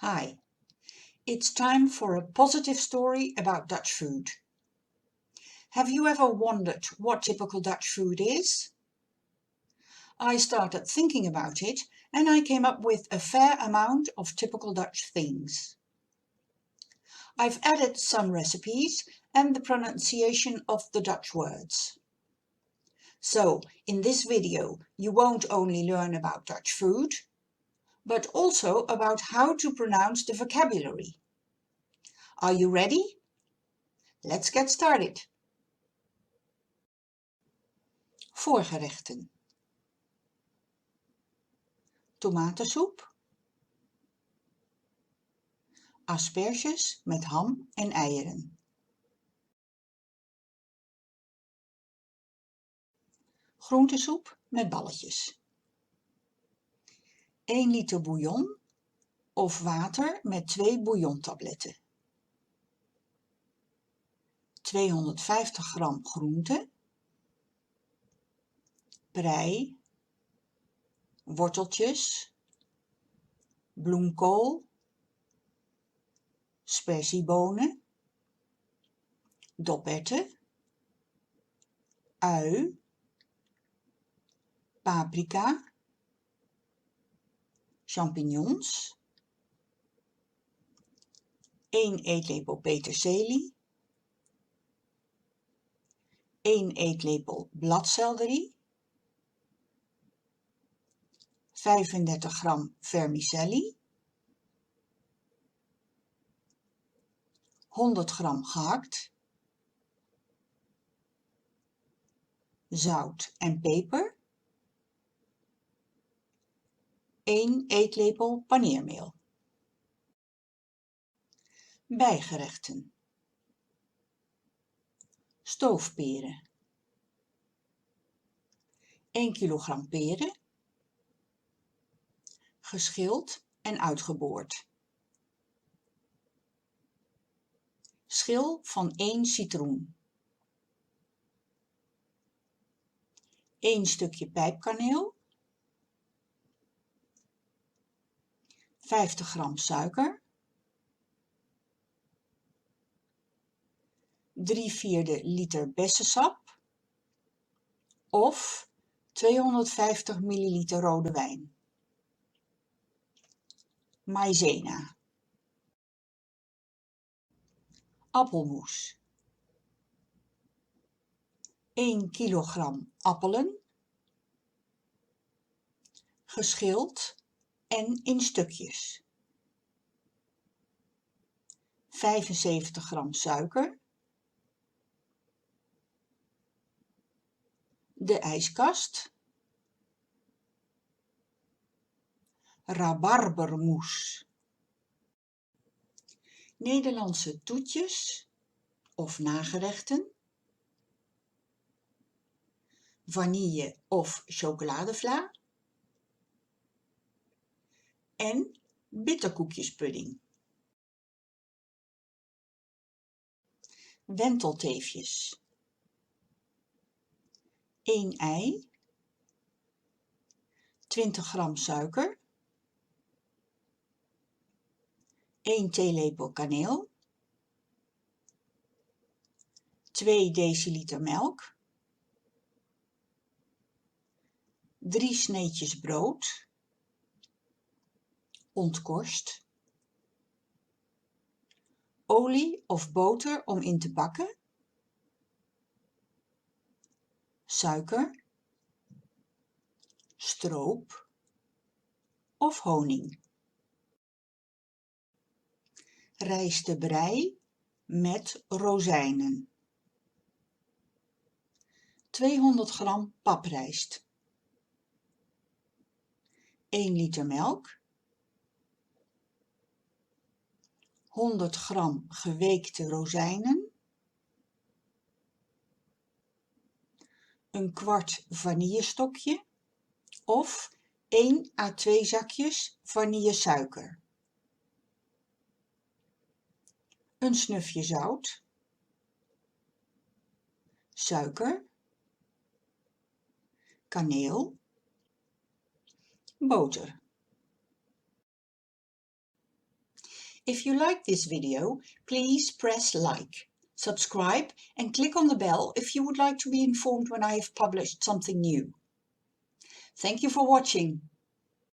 Hi, it's time for a positive story about Dutch food. Have you ever wondered what typical Dutch food is? I started thinking about it and I came up with a fair amount of typical Dutch things. I've added some recipes and the pronunciation of the Dutch words. So, in this video, you won't only learn about Dutch food, but also about how to pronounce the vocabulary. Are you ready? Let's get started. Voorgerechten. Tomatensoep, asperges met ham en eieren, groentesoep met balletjes, 1 liter bouillon of water met 2 bouillontabletten, 250 gram groente, prei, worteltjes, bloemkool, sperziebonen, doperten, ui, paprika, champignons, 1 eetlepel peterselie, 1 eetlepel bladselderie, 35 gram vermicelli, 100 gram gehakt, zout en peper, 1 eetlepel paneermeel. Bijgerechten. Stoofperen, 1 kilogram peren, geschild en uitgeboord. Schil van 1 citroen. 1 stukje pijpkaneel, 50 gram suiker, 3/4 liter bessensap of 250 milliliter rode wijn. Maïzena. Appelmoes. 1 kilogram appelen, geschild en in stukjes. 75 gram suiker, de ijskast, rabarbermoes, Nederlandse toetjes of nagerechten, vanille of chocoladevla en bitterkoekjespudding. Wentelteefjes. 1 ei, 20 gram suiker, 1 theelepel kaneel, 2 deciliter melk, 3 sneetjes brood, ontkorst, olie of boter om in te bakken, suiker, stroop of honing. Rijstebrei met rozijnen. 200 gram paprijst, 1 liter melk, 100 gram geweekte rozijnen, een kwart vanillestokje of 1 à 2 zakjes vanillesuiker, een snufje zout, suiker, kaneel, boter. If you like this video, please press like, subscribe and click on the bell if you would like to be informed when I have published something new. Thank you for watching.